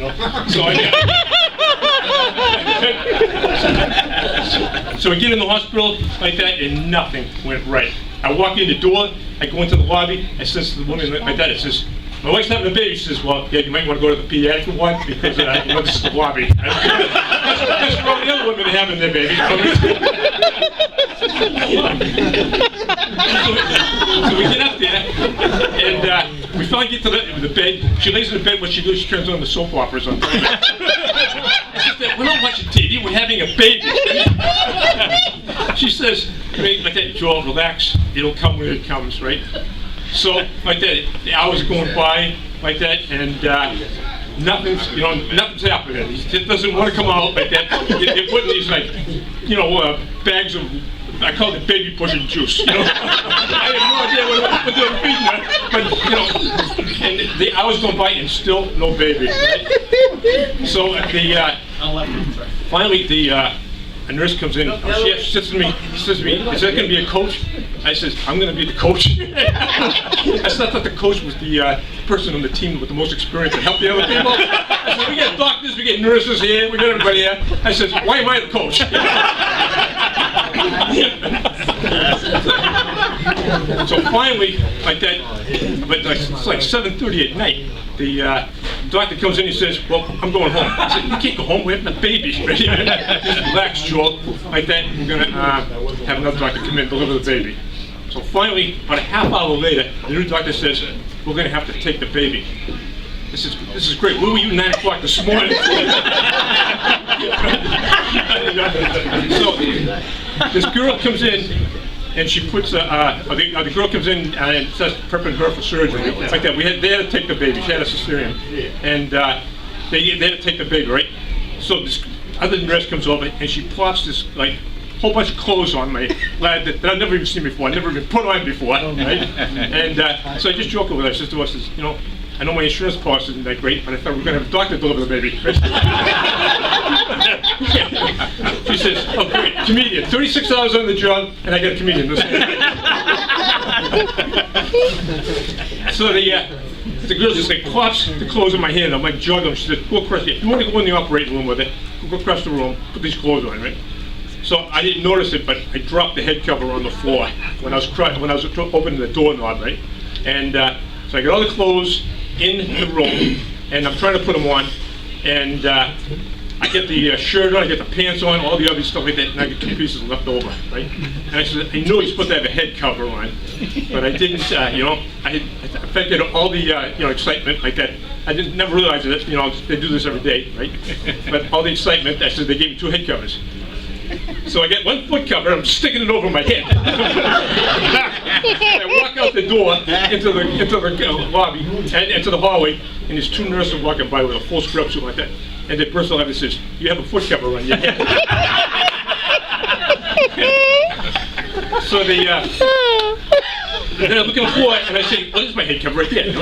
you know. So I get in the hospital like that, and nothing went right. I walk in the door, I go into the lobby, I says to the woman like that, it says, my wife's having a baby. She says, well, yeah, you might want to go to the pediatric one because you know, this is the lobby. That's for all the other women having their baby. So we get up there, and we finally get to the bed. She lays in the bed. What she does, she turns on the soap operas on. We're not watching TV. We're having a baby. She says, like that, Joel, relax. It'll come when it comes, right? So, like that, the hours are going by, like that, and nothing's happening. He just doesn't want to come out like that. They're putting these, like, you know, bags of, I call it baby pushing juice, you know. I have no idea what they're feeding her, but, you know, and the hours going by and still no baby, right? So, finally, a nurse comes in, she says to me, is that going to be a coach? I says, I'm going to be the coach. I thought the coach was the person on the team with the most experience to help the other people. I said, we got doctors, we got nurses here, we got everybody here. I says, why am I the coach? So finally, like that, but it's like 7:30 at night, the doctor comes in and says, well, I'm going home. I said, you can't go home, we're having a baby. Just relax, Joel. Like that, we're going to have another doctor come in and deliver the baby. So finally, about a half hour later, the new doctor says, we're going to have to take the baby. This is great. Where were you 9 o'clock this morning? So this girl comes in, and she puts the girl comes in and starts prepping her for surgery. It's like that. They had to take the baby. She had a cesarean, and they had to take the baby, right? So this other nurse comes over and she plops this like whole bunch of clothes on my lad that I've never even seen before. I never even put on before, right? And so I just joke with her. I says to her, you know, I know my insurance policy isn't that great, but I thought we were going to have a doctor deliver the baby. She says, oh great, comedian, 36 hours on the job, and I got a comedian. So the girl just like plops the clothes in my hand. I'm like juggling. She said, go across here. If you want to go in the operating room with it, go across the room, put these clothes on, right? So I didn't notice it, but I dropped the head cover on the floor when I was opening the doorknob, right? And so I got all the clothes in the room, and I'm trying to put them on, and I get the shirt on, I get the pants on, all the other stuff like that, and I get 2 pieces left over, right? And I said, I know you're supposed to have a head cover on, but I didn't, you know, I affected all the, you know, excitement like that. I never realized it, you know, they do this every day, right? But all the excitement, I said they gave me 2 head covers. So I get 1 foot cover, I'm sticking it over my head. I walk out the door into the lobby, and into the hallway, and there's 2 nurses walking by with a full scrub suit like that. And the person over there says, you have a foot cover on your head. So then I look at the floor, and I say, well, this is my head cover right there.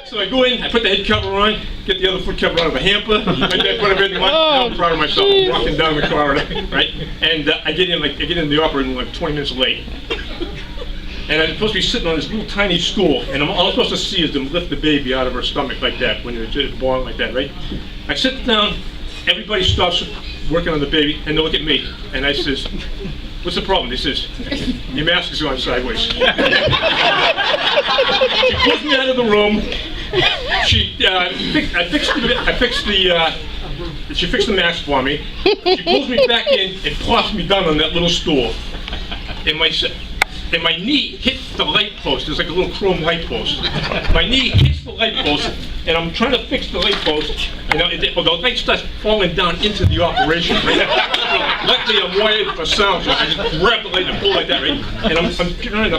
So I go in, I put the head cover on, get the other foot cover out of a hamper, I put everything on. I'm proud of myself. I'm walking down the corridor, right? And I get in the operating room like 20 minutes late. And I'm supposed to be sitting on this little tiny stool, and all I'm supposed to see is them lift the baby out of her stomach like that, when you're just born like that, right? I sit down, everybody stops working on the baby, and they look at me, and I says, what's the problem? He says, your mask is going sideways. She pulls me out of the room. She fixed the mask for me. She pulls me back in and plops me down on that little stool. And my knee hit the light post. There's like a little chrome light post. My knee hits the light post, and I'm trying to fix the light post, and the light starts falling down into the operation. Right? Luckily, I'm wired for sound, so I just grab the light and pull like that, right? And I'm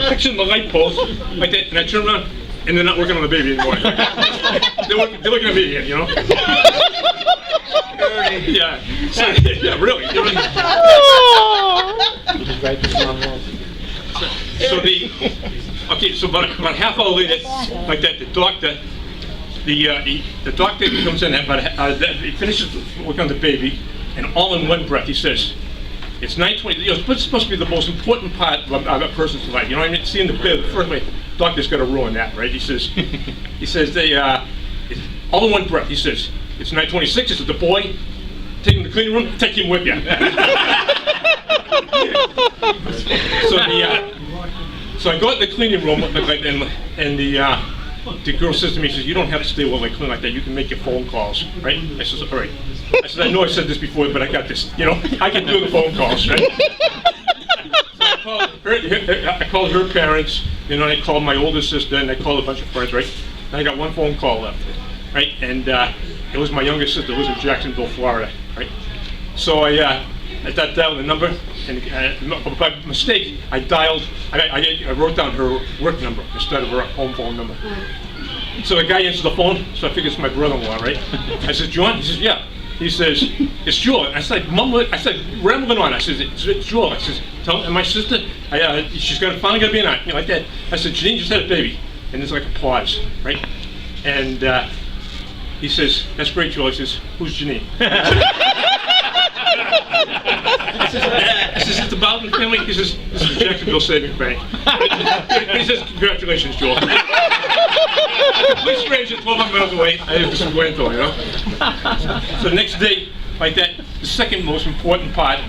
fixing the light post like that, and I turn around, and they're not working on the baby anymore. They're looking at me again, you know? Yeah. So, yeah, really. So about half hour later, like that, the doctor comes in, he finishes working on the baby, and all in one breath he says, it's 9:20, you know, it's supposed to be the most important part of a person's life, you know what I mean? Seeing the baby, first way, doctor's got to ruin that, right? He says, all in one breath. He says, it's 9:26. He says, the boy, take him to the cleaning room, take him with you. So I go to the cleaning room, and the girl says to me, she says, you don't have to stay while I clean like that. You can make your phone calls, right? I says, all right. I said, I know I said this before, but I got this. You know, I can do the phone calls, right? So I called her parents, you know, and I called my older sister, and I called a bunch of friends, right? And I got one phone call left, right? And it was my younger sister, who lives in Jacksonville, Florida, right? So I dialed the number, and by mistake, I wrote down her work number instead of her home phone number. So the guy answers the phone, so I figure it's my brother-in-law, right? I said, John? He says, yeah. He says, it's Joel. I said, rambling on. I said, it's Joel. I says, and my sister, she's finally gonna be an aunt, you know, like that. I said, Janine just had a baby. And there's like a pause, right? And he says, that's great, Joel. He says, who's Janine? I says, it's the Bowden family. He says, this is Jacksonville Savings Bank. He says, congratulations, Joel. Complete stranger, 1,200 miles away. I have some Guanto, you know? So the next day, like that, the second most important part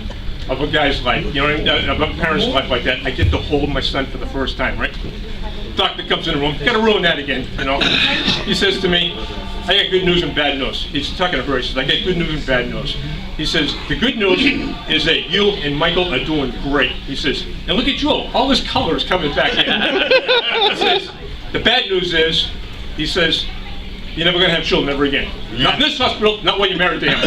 of a guy's life, you know what I mean? Of a parent's life like that, I get to hold my son for the first time, right? Doctor comes in the room, gotta ruin that again, you know? He says to me, I got good news and bad news. He's talking to her, he says, I got good news and bad news. He says, the good news is that you and Michael are doing great. He says, and look at Joel, all this color is coming back in. He says, the bad news is, he says, you're never gonna have children ever again. Not in this hospital, not when you're married to him.